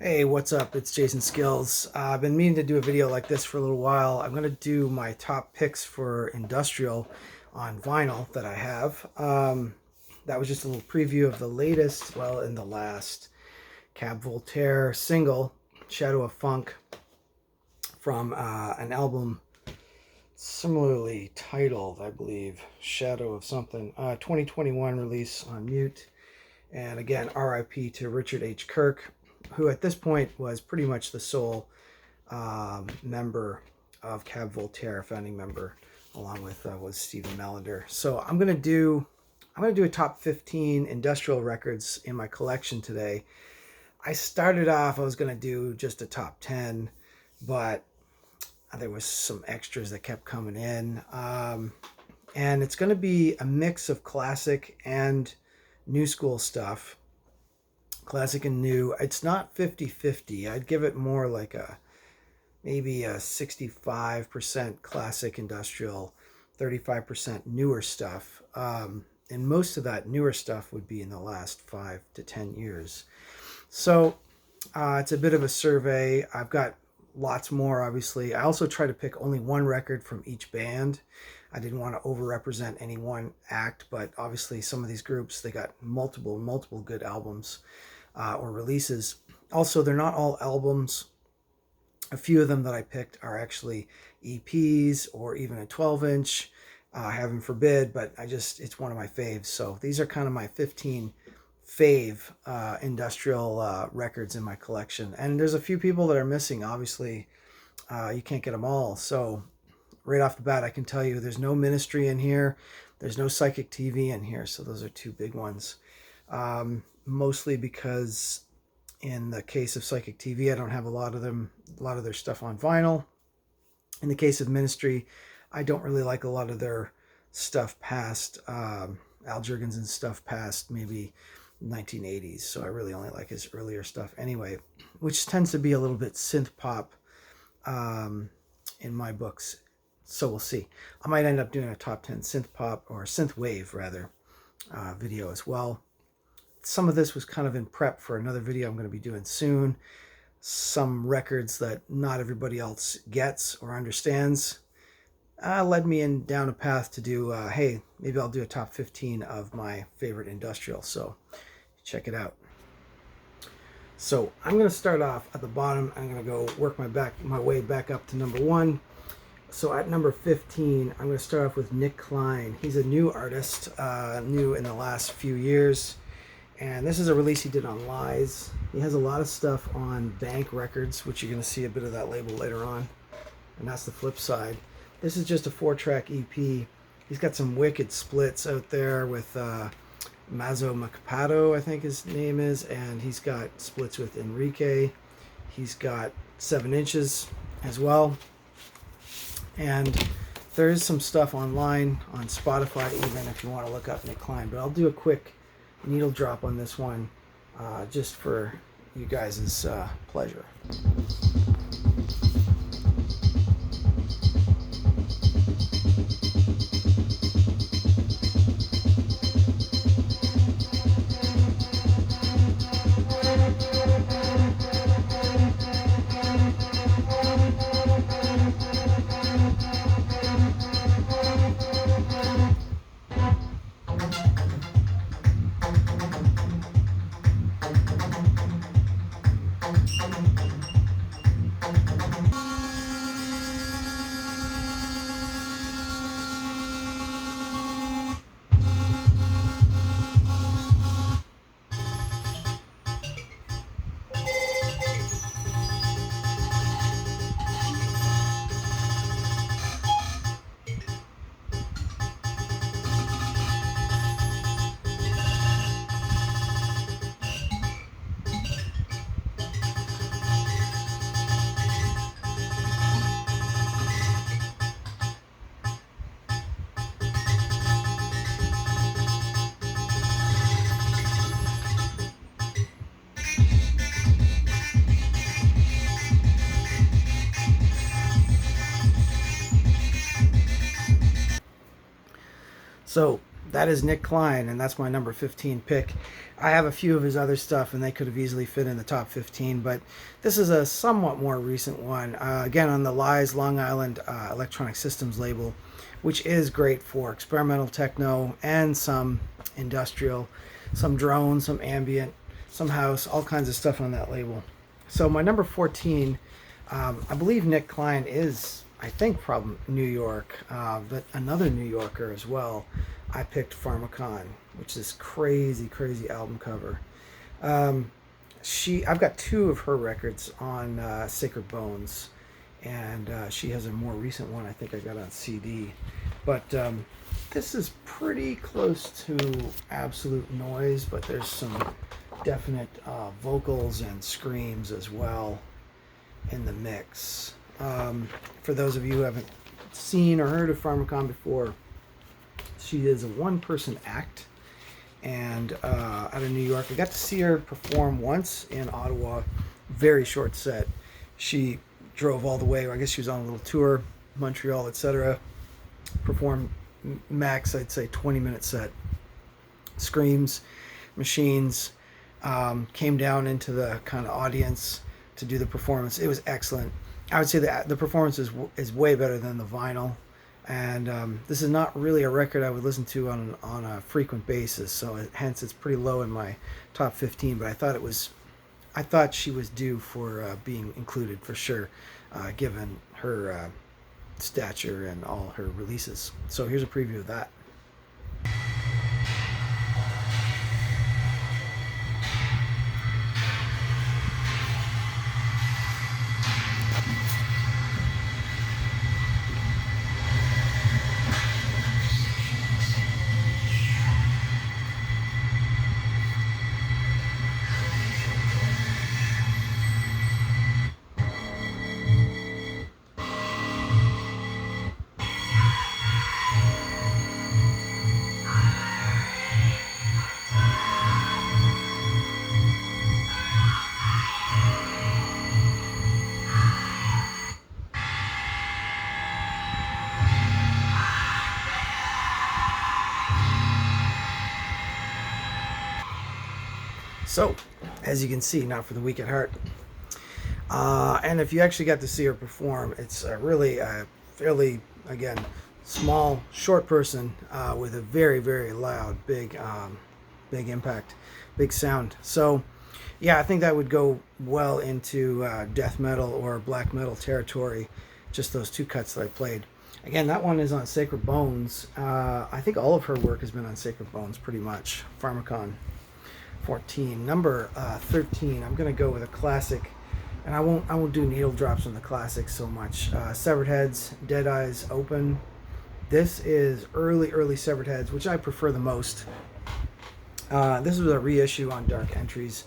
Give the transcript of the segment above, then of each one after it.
Hey, what's up? It's Jason Skills. I've been meaning to do a video like this for a little while. I'm going to do my top picks for industrial on vinyl that I have. That was just a little preview of the latest, well, in the last Cab Voltaire single, Shadow of Funk, from an album similarly titled, I believe, Shadow of something, 2021 release on Mute. And again, RIP to Richard H. Kirk, who at this point was pretty much the sole member of Cab Voltaire, founding member, along with was Stephen Melander. So I'm gonna do a top 15 industrial records in my collection today. I started off, I was gonna do just a top 10, but there was some extras that kept coming in, and it's gonna be a mix of classic and new school stuff. Classic and new. It's not 50-50. I'd give it more like maybe a 65% classic industrial, 35% newer stuff. And most of that newer stuff would be in the last 5 to 10 years. So it's a bit of a survey. I've got lots more, obviously. I also try to pick only one record from each band. I didn't want to overrepresent any one act, but obviously some of these groups, they got multiple good albums or releases. Also, they're not all albums. A few of them that I picked are actually EPs or even a 12-inch, heaven forbid, but it's one of my faves. So these are kind of my 15 fave industrial records in my collection. And there's a few people that are missing. Obviously, you can't get them all. So right off the bat, I can tell you there's no Ministry in here. There's no Psychic TV in here. So those are two big ones. Mostly because in the case of Psychic TV, I don't have a lot of their stuff on vinyl. In the case of Ministry, I don't really like a lot of their stuff past Al Jurgensen's stuff past maybe 1980s. So I really only like his earlier stuff anyway, which tends to be a little bit synth pop in my books. So we'll see. I might end up doing a top 10 synth pop, or synth wave rather, video as well. Some of this was kind of in prep for another video I'm going to be doing soon. Some records that not everybody else gets or understands led me down a path to do, hey, maybe I'll do a top 15 of my favorite industrial. So check it out. So I'm going to start off at the bottom. I'm going to go work my way back up to number 1. So at number 15, I'm going to start off with Nick Klein. He's a new artist, new in the last few years. And this is a release he did on Lies. He has a lot of stuff on Bank Records, which you're going to see a bit of that label later on. And that's the flip side. This is just a 4-track EP. He's got some wicked splits out there with Mazzo Macapato, I think his name is. And he's got splits with Enrique. He's got 7 inches as well. And there is some stuff online on Spotify even if you want to look up Nick Klein. But I'll do a quick needle drop on this one just for you guys' pleasure. So that is Nick Klein, and that's my number 15 pick. I have a few of his other stuff, and they could have easily fit in the top 15, but this is a somewhat more recent one. Again, on the Lies Long Island Electronic Systems label, which is great for experimental techno and some industrial, some drone, some ambient, some house, all kinds of stuff on that label. So my number 14, I believe Nick Klein is, I think, from New York, but another New Yorker as well. I picked Pharmacon, which is crazy, crazy album cover. I've got two of her records on Sacred Bones, and she has a more recent one I think I got on CD. But this is pretty close to Absolute Noise, but there's some definite vocals and screams as well in the mix. For those of you who haven't seen or heard of Pharmacon before, she is a one-person act, and out of New York. I got to see her perform once in Ottawa, very short set. She drove all the way, I guess she was on a little tour, Montreal, etc. Performed max, I'd say, 20-minute set. Screams, machines, came down into the kind of audience to do the performance. It was excellent. I would say that the performance is way better than the vinyl. And this is not really a record I would listen to on a frequent basis, so hence it's pretty low in my top 15. But I thought she was due for being included for sure, given her stature and all her releases. So here's a preview of that. So, as you can see, not for the weak at heart. And if you actually got to see her perform, it's really a fairly, again, small, short person with a very, very loud, big impact, big sound. So, yeah, I think that would go well into death metal or black metal territory, just those two cuts that I played. Again, that one is on Sacred Bones. I think all of her work has been on Sacred Bones, pretty much. Pharmacon. 14. Number 13, I'm going to go with a classic, and I won't do needle drops on the classics so much. Severed Heads, Dead Eyes Open. This is early Severed Heads, which I prefer the most. This was a reissue on Dark Entries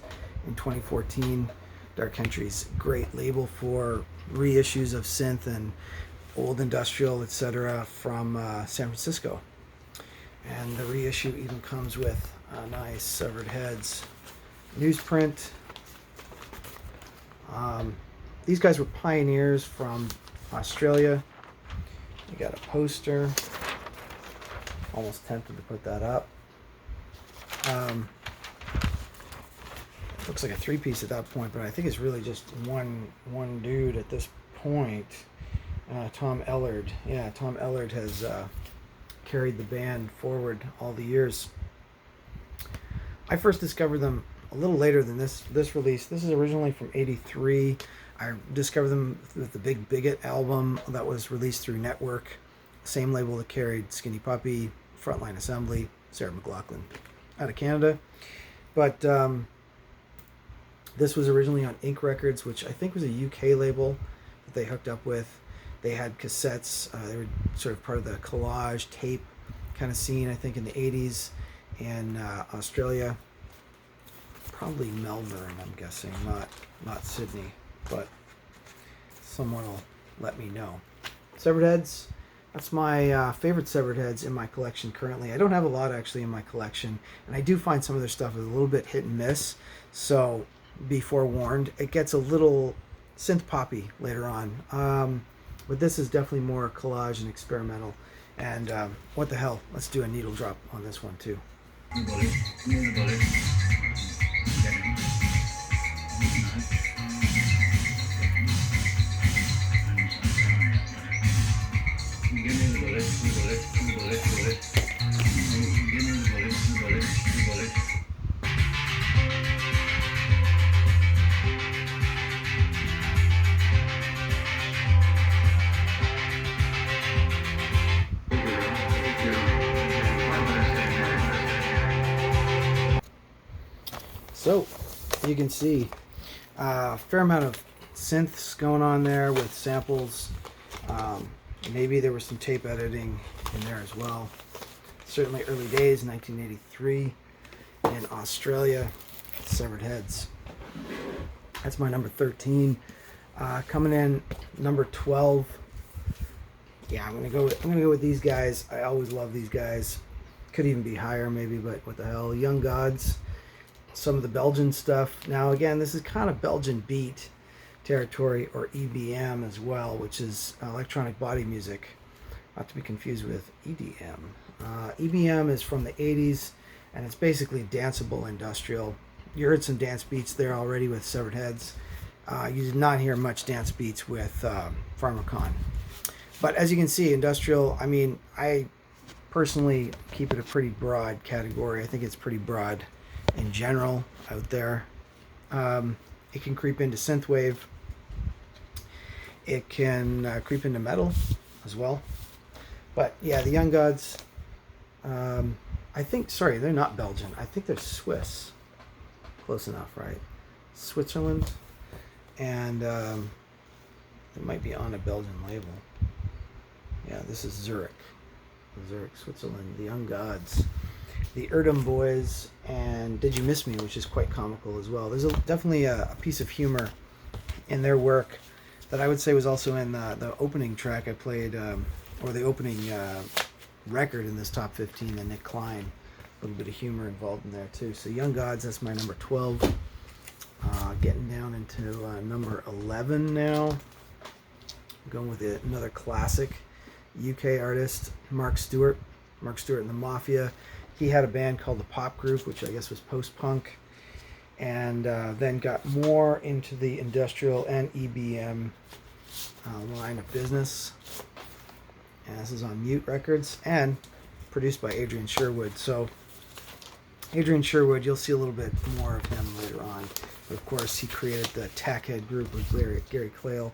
in 2014. Dark Entries, great label for reissues of synth and old industrial, etc. from San Francisco. And the reissue even comes with a nice Severed Heads newsprint. These guys were pioneers from Australia. You got a poster. Almost tempted to put that up. Looks like a three-piece at that point, but I think it's really just one dude at this point. Tom Ellard. Yeah, Tom Ellard has carried the band forward all the years. I first discovered them a little later than this release. This is originally from '83. I discovered them with the Big Bigot album that was released through Network, same label that carried Skinny Puppy, Frontline Assembly, Sarah McLachlan out of Canada. But this was originally on Ink Records, which I think was a UK label that they hooked up with. They had cassettes. They were sort of part of the collage tape kind of scene, I think, in the 80s in Australia. Probably Melbourne, I'm guessing, not Sydney, but someone will let me know. Severed Heads, that's my favorite Severed Heads in my collection currently. I don't have a lot actually in my collection, and I do find some of their stuff is a little bit hit and miss, so be forewarned. It gets a little synth poppy later on, but this is definitely more collage and experimental. And what the hell, let's do a needle drop on this one too. So you can see a fair amount of synths going on there with samples. Maybe there was some tape editing in there as well. Certainly early days, 1983 in Australia. Severed Heads. That's my number 13. Coming in number 12. Yeah, I'm gonna go with these guys. I always love these guys. Could even be higher maybe, but what the hell? Young Gods. Some of the Belgian stuff. Now again, this is kind of Belgian beat territory, or EBM as well, which is electronic body music. Not to be confused with EDM. EBM is from the 80s, and it's basically danceable industrial. You heard some dance beats there already with Severed Heads. You did not hear much dance beats with Pharmacon. But as you can see, industrial, I mean, I personally keep it a pretty broad category. I think it's pretty broad in general out there. It can creep into synthwave. It can creep into metal as well. But yeah, the Young Gods, I think, sorry, they're not Belgian. I think they're Swiss. Close enough, right? Switzerland. And it might be on a Belgian label. Yeah, this is Zurich. Zurich, Switzerland. The Young Gods. The Erdem Boys, and Did You Miss Me, which is quite comical as well. There's definitely a piece of humor in their work that I would say was also in the opening track I played, or the opening record in this top 15, the Nick Klein. A little bit of humor involved in there too. So Young Gods, that's my number 12. Getting down into number 11 now. I'm going with another classic UK artist, Mark Stewart. Mark Stewart and the Mafia. He had a band called the Pop Group, which I guess was post-punk, and then got more into the industrial and EBM line of business. And this is on Mute Records and produced by Adrian Sherwood. So Adrian Sherwood, you'll see a little bit more of him later on. But of course, he created the Tackhead group with Gary Clayle.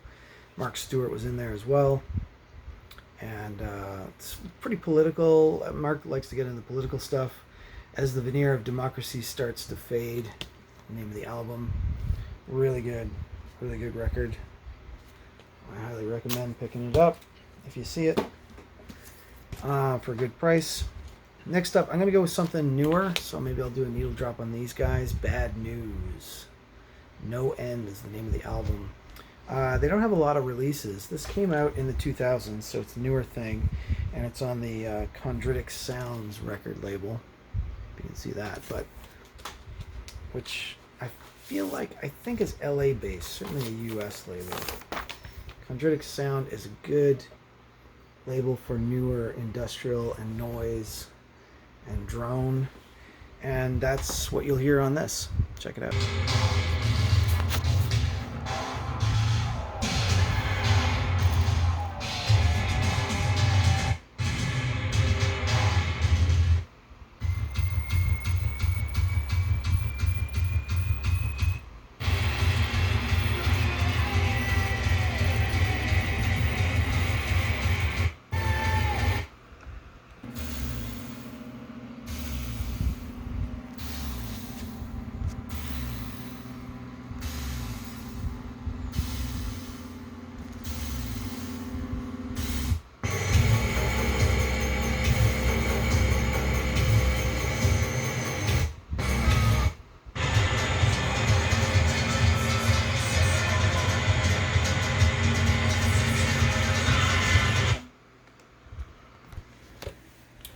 Mark Stewart was in there as well. And it's pretty political. Mark likes to get into political stuff. As the Veneer of Democracy Starts to Fade, the name of the album. Really good record. I highly recommend picking it up if you see it for a good price. Next up, I'm going to go with something newer, so maybe I'll do a needle drop on these guys. Bad News. No End is the name of the album. They don't have a lot of releases. This came out in the 2000s, so it's a newer thing, and it's on the Chondritic Sounds record label. You can see that, but which I feel like I think is LA based, certainly a US label. Chondritic Sound is a good label for newer industrial and noise and drone, and that's what you'll hear on this. Check it out.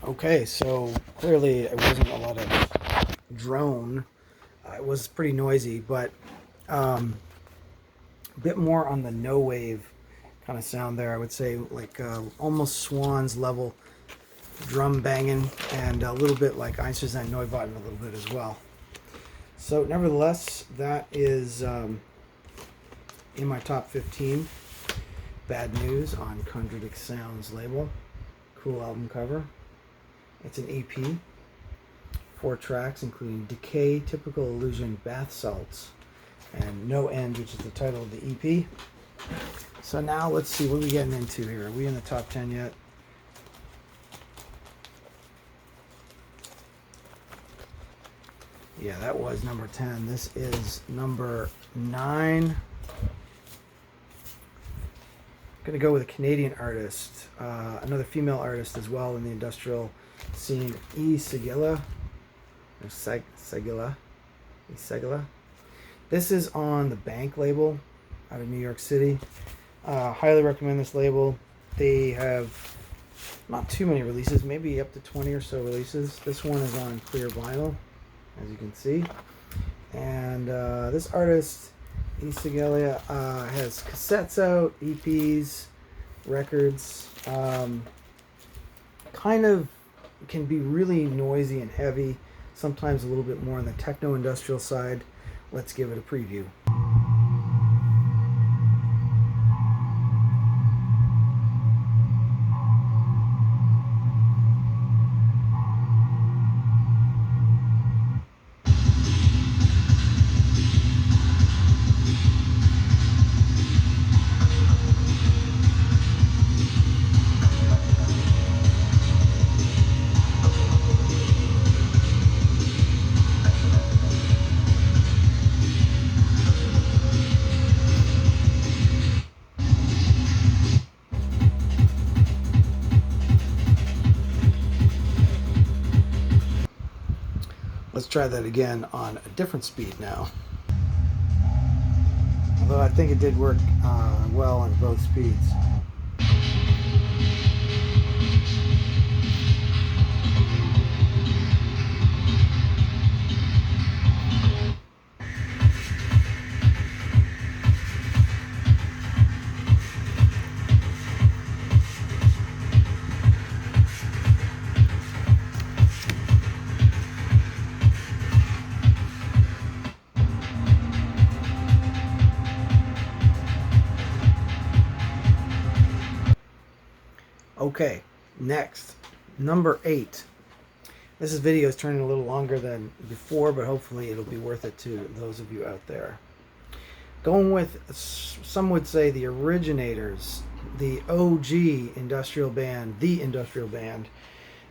Okay, so clearly it wasn't a lot of drone. It was pretty noisy, but a bit more on the no wave kind of sound there. I would say like almost Swans level drum banging, and a little bit like Einstürzende Neubauten a little bit as well. So nevertheless, that is in my top 15. Bad News on Chondritic Sounds label. Cool album cover. It's an EP, 4 tracks, including Decay, Typical Illusion, Bath Salts, and No End, which is the title of the EP. So now let's see, what are we getting into here? Are we in the top 10 yet? Yeah, that was number 10. This is number 9. Gonna go with a Canadian artist, another female artist as well in the industrial scene, Segila, or Segila. This is on the Bank label out of New York City. Highly recommend this label. They have not too many releases, maybe up to 20 or so releases. This one is on clear vinyl, as you can see. And this artist, Segila, has cassettes out, EPs, records. Kind of can be really noisy and heavy, sometimes a little bit more on the techno-industrial side. Let's give it a preview. Let's try that again on a different speed now. Although I think it did work well on both speeds. Okay, next, number 8. This video is turning a little longer than before, but hopefully it'll be worth it to those of you out there. Going with, some would say, the originators, the OG industrial band,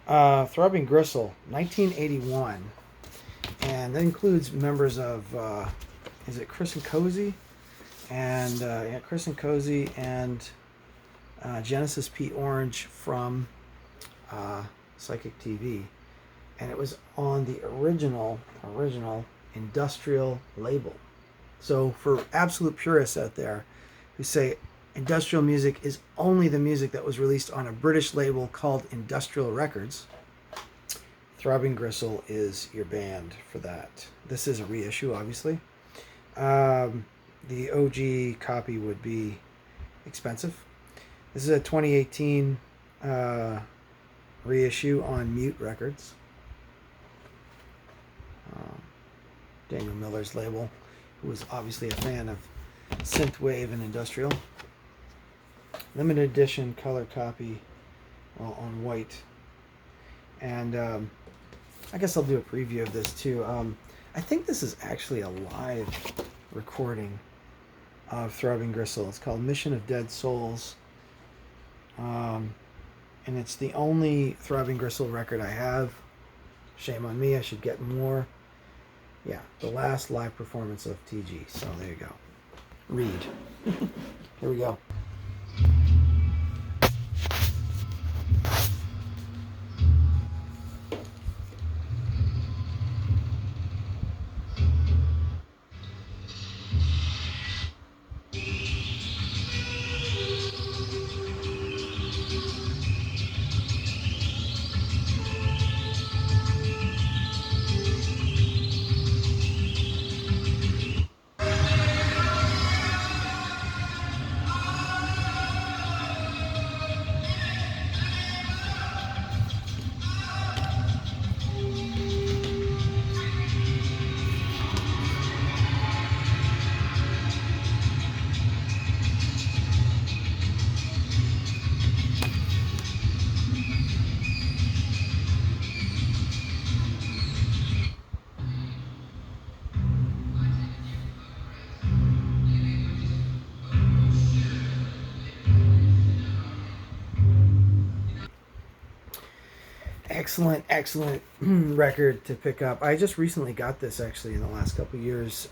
Throbbing Gristle, 1981. And that includes members of, is it Chris and Cozy? And, yeah, Chris and Cozy and Genesis P. Orange from Psychic TV, and it was on the original industrial label. So for absolute purists out there who say industrial music is only the music that was released on a British label called Industrial Records, Throbbing Gristle is your band for that. This is a reissue, obviously. The OG copy would be expensive. This is a 2018 reissue on Mute Records. Daniel Miller's label, who was obviously a fan of synthwave and industrial. Limited edition color copy on white. And I guess I'll do a preview of this too. I think this is actually a live recording of Throbbing Gristle. It's called Mission of Dead Souls. And it's the only Throbbing Gristle record I have. Shame on me, I should get more. Yeah, the last live performance of TG. So there you go. Read. Here we go. excellent record to pick up. I just recently got this actually in the last couple of years.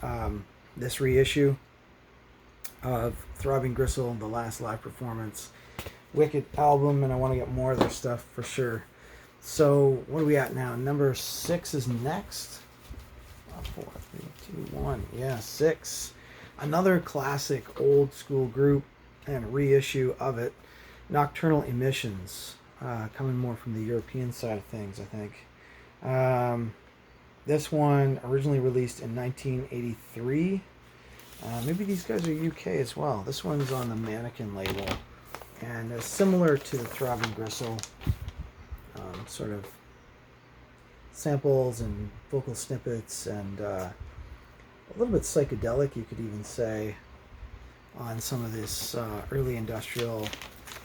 This reissue of Throbbing Gristle, the last live performance. Wicked album, and I want to get more of their stuff for sure. So what are we at now? Number 6 is next. 4, 3, 2, 1. Yeah, 6. Another classic old school group and a reissue of it. Nocturnal Emissions. Coming more from the European side of things, I think. This one originally released in 1983. Maybe these guys are UK as well. This one's on the Mannequin label. And it's similar to the Throbbing Gristle. Sort of samples and vocal snippets and a little bit psychedelic, you could even say, on some of this early industrial,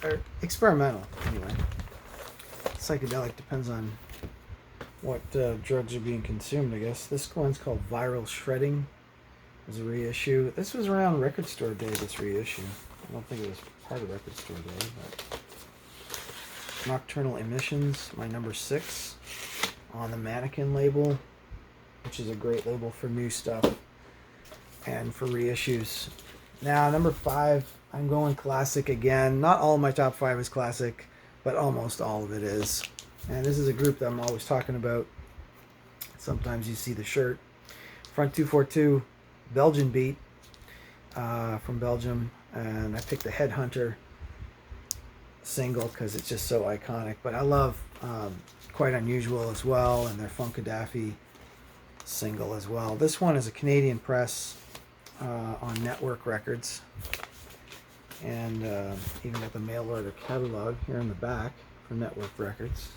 or experimental anyway. Psychedelic depends on what drugs are being consumed, I guess. This one's called Viral Shredding. It was a reissue. This was around Record Store Day, this reissue. I don't think it was part of Record Store Day, but Nocturnal Emissions, my number 6 on the Mannequin label, which is a great label for new stuff and for reissues. Now, number 5, I'm going classic again. Not all of my top 5 is classic, but almost all of it is. And this is a group that I'm always talking about. Sometimes you see the shirt. Front 242, Belgian beat from Belgium. And I picked the Headhunter single because it's just so iconic. But I love Quite Unusual as well, and their Funkadafy single as well. This one is a Canadian press on Network Records. And even got the mail order catalog here in the back for Network Records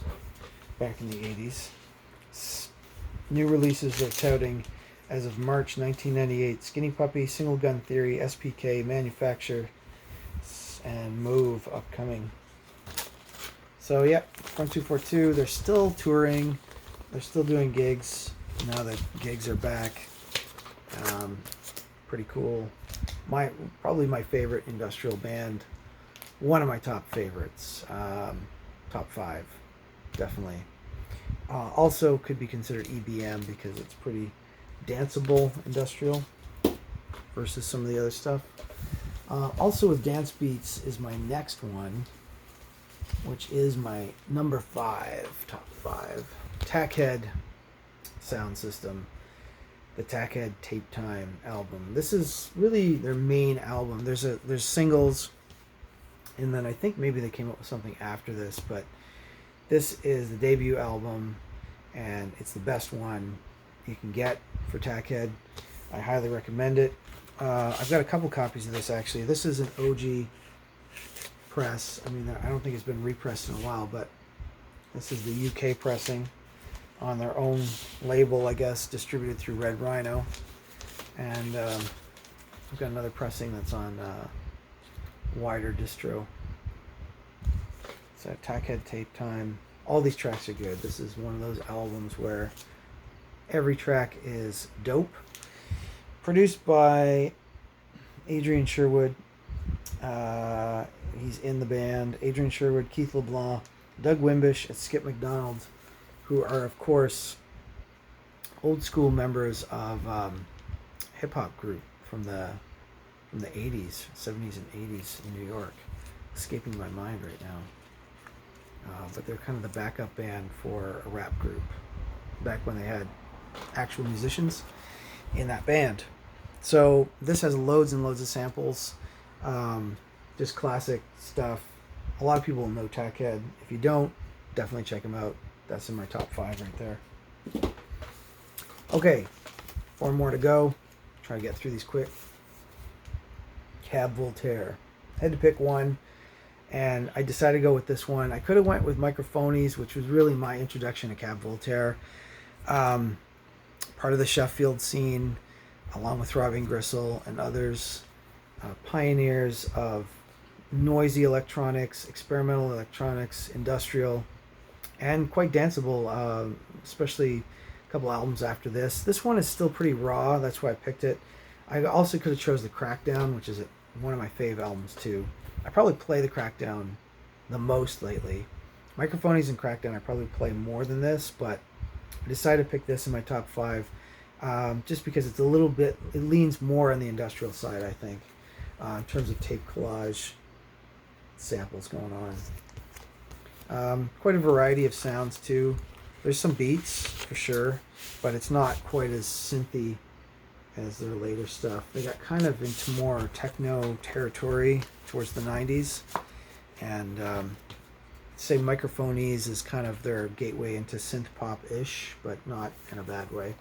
back in the 80s. New releases they're touting as of March 1998. Skinny Puppy, Single Gun Theory, SPK, Manufacture, and Move upcoming. So yeah, Front 242, they're still touring. They're still doing gigs now that gigs are back. Pretty cool. Probably my favorite industrial band. One of my top favorites. Top 5, definitely. Also could be considered EBM because it's pretty danceable industrial versus some of the other stuff. Also with dance beats is my next one, which is my number 5, top 5. Tackhead sound system. The Tackhead Tape Time album. This is really their main album. There's singles, and then I think maybe they came up with something after this, but this is the debut album, and it's the best one you can get for Tackhead. I highly recommend it. I've got a couple copies of this actually. This is an OG press. I mean, I don't think it's been repressed in a while, but this is the UK pressing on their own label, I guess, distributed through Red Rhino. And I've got another pressing that's on wider distro. So Tackhead Tape Time. All these tracks are good. This is one of those albums where every track is dope. Produced by Adrian Sherwood. He's in the band. Adrian Sherwood, Keith LeBlanc, Doug Wimbish, and Skip McDonald, who are, of course, old school members of hip hop group from the 80s, 70s and 80s in New York. Escaping my mind right now. But they're kind of the backup band for a rap group back when they had actual musicians in that band. So this has loads and loads of samples. Just classic stuff. A lot of people will know Tackhead. If you don't, definitely check them out. That's in my top 5 right there. Okay, 4 more to go. Try to get through these quick. Cab Voltaire. Had to pick one, and I decided to go with this one. I could have went with Microphonies, which was really my introduction to Cab Voltaire. Part of the Sheffield scene, along with Throbbing Gristle and others. Pioneers of noisy electronics, experimental electronics, industrial, and quite danceable, especially a couple albums after this. This one is still pretty raw, that's why I picked it. I also could have chose the Crackdown, which is one of my fave albums too. I probably play the Crackdown the most lately, Microphonies and Crackdown I probably play more than this, but I decided to pick this in my top 5 just because it's a little bit, it leans more on the industrial side, I think, in terms of tape collage samples going on. Quite a variety of sounds too. There's some beats for sure, but it's not quite as synthy as their later stuff. They got kind of into more techno territory towards the 90s, and say Microphonies is kind of their gateway into synth pop-ish, but not in a bad way.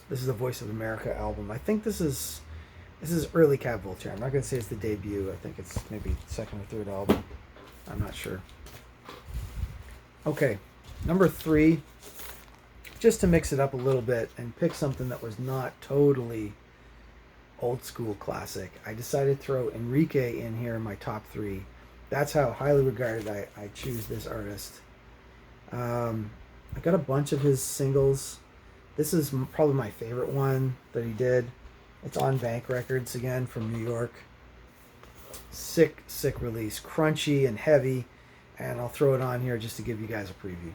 This is the Voice of America album. I think this is early Cat Vulture. I'm not going to say it's the debut. I think it's maybe second or third album. I'm not sure. Okay, number 3, just to mix it up a little bit and pick something that was not totally old school classic, I decided to throw Enrique in here in my top 3. That's how highly regarded I choose this artist. I got a bunch of his singles. This is probably my favorite one that he did. It's on Bank Records again from New York. Sick release. Crunchy and heavy. And I'll throw it on here just to give you guys a preview.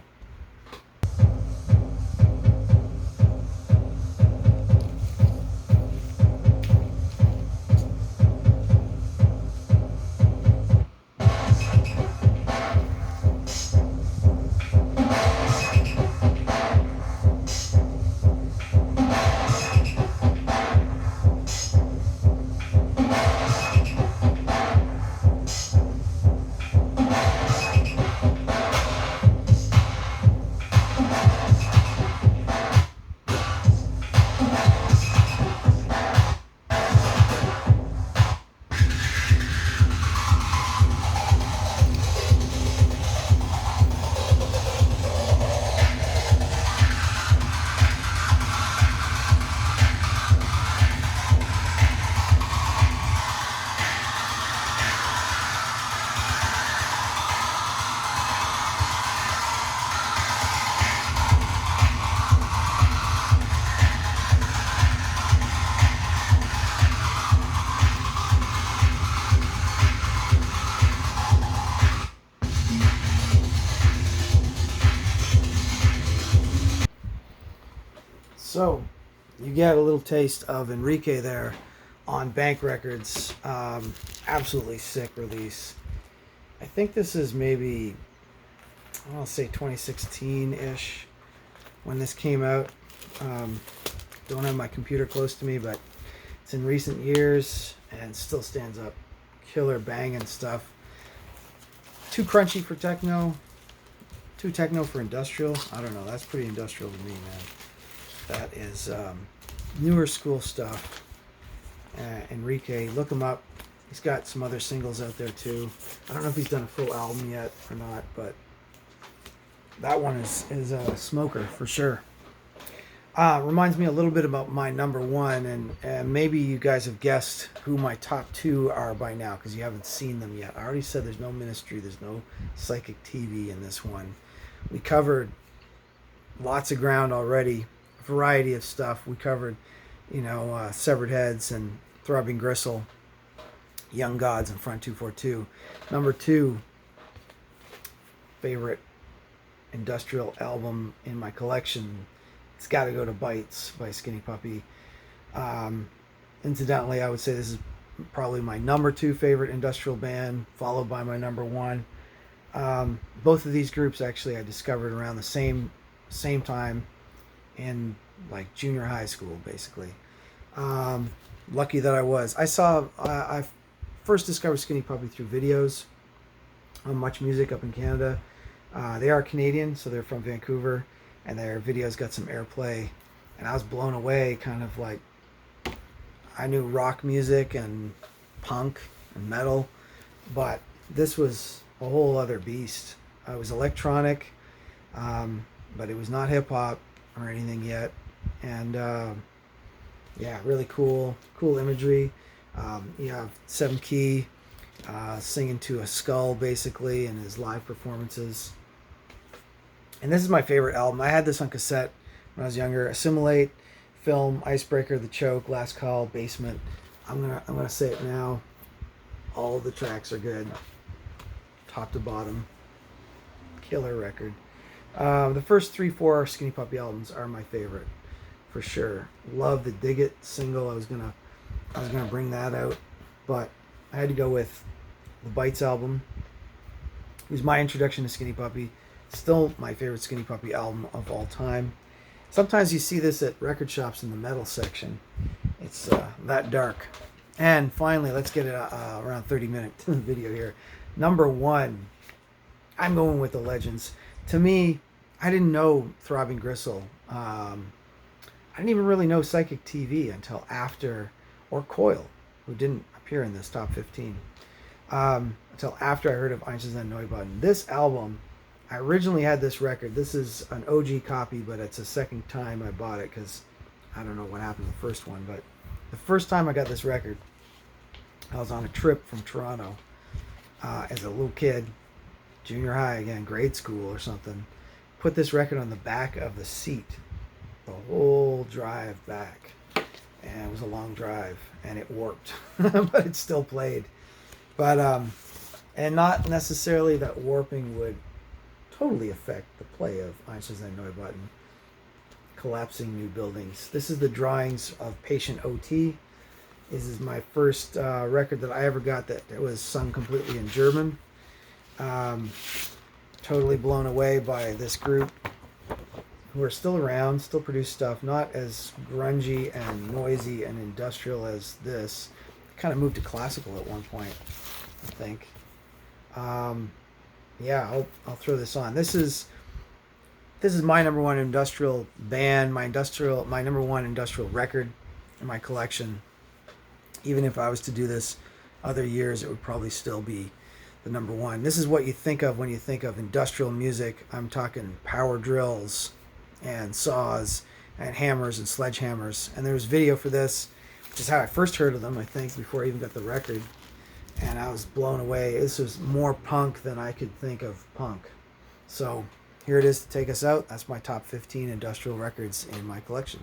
So, you get a little taste of Enrique there on Bank Records. Absolutely sick release. I think this is maybe, I'll say 2016-ish when this came out. Don't have my computer close to me, but it's in recent years and still stands up. Killer banging stuff. Too crunchy for techno. Too techno for industrial. I don't know. That's pretty industrial to me, man. That is newer school stuff. Enrique, look him up. He's got some other singles out there too. I don't know if he's done a full album yet or not, but that one is a smoker for sure. Reminds me a little bit about my number 1, and maybe you guys have guessed who my top 2 are by now because you haven't seen them yet. I already said there's no Ministry, there's no Psychic TV in this one. We covered lots of ground already. Variety of stuff. We covered, Severed Heads and Throbbing Gristle, Young Gods, and Front 242. Number 2, favorite industrial album in my collection. It's got to go to Bites by Skinny Puppy. Incidentally, I would say this is probably my number 2 favorite industrial band, followed by my number 1. Both of these groups actually I discovered around the same time in like junior high school, basically. Lucky that I was. I first discovered Skinny Puppy through videos on Much Music up in Canada. They are Canadian, so they're from Vancouver, and their videos got some airplay, and I was blown away. Kind of like, I knew rock music and punk and metal, but this was a whole other beast. It was electronic, but it was not hip hop or anything yet, and yeah, really cool imagery. You have Seven Key singing to a skull basically in his live performances, and this is my favorite album. I had this on cassette when I was younger. Assimilate, Film, Icebreaker, The Choke, Last Call, Basement. I'm gonna say it now. All of the tracks are good, top to bottom. killer record. The first 3-4 Skinny Puppy albums are my favorite, for sure. Love the Dig It single. I was gonna bring that out, but I had to go with the Bites album. It was my introduction to Skinny Puppy. Still my favorite Skinny Puppy album of all time. Sometimes you see this at record shops in the metal section. It's that dark. And finally, let's get it around 30-minute video here. Number 1, I'm going with the Legends. To me, I didn't know Throbbing Gristle. I didn't even really know Psychic TV until after, or Coil, who didn't appear in this top 15, until after I heard of Einstein Neubauten. This album, I originally had this record. This is an OG copy, but it's the second time I bought it because I don't know what happened to the first one. But the first time I got this record, I was on a trip from Toronto as a little kid, junior high again, grade school or something. Put this record on the back of the seat the whole drive back, and it was a long drive, and it warped, but it still played. But and not necessarily that warping would totally affect the play of Einstein Neubauten. Collapsing New Buildings. This is the drawings of Patient OT. This is my first record that I ever got that it was sung completely in German. Totally blown away by this group, who are still around, still produce stuff, not as grungy and noisy and industrial as this. Kind of moved to classical at one point, I think. Yeah, I'll throw this on. This is my number one industrial band, my number one industrial record in my collection. Even if I was to do this other years, it would probably still be the number one. This is what you think of when you think of industrial music. I'm talking power drills and saws and hammers and sledgehammers. And there was video for this, which is how I first heard of them, I think, before I even got the record. And I was blown away. This was more punk than I could think of punk. So here it is to take us out. That's my top 15 industrial records in my collection.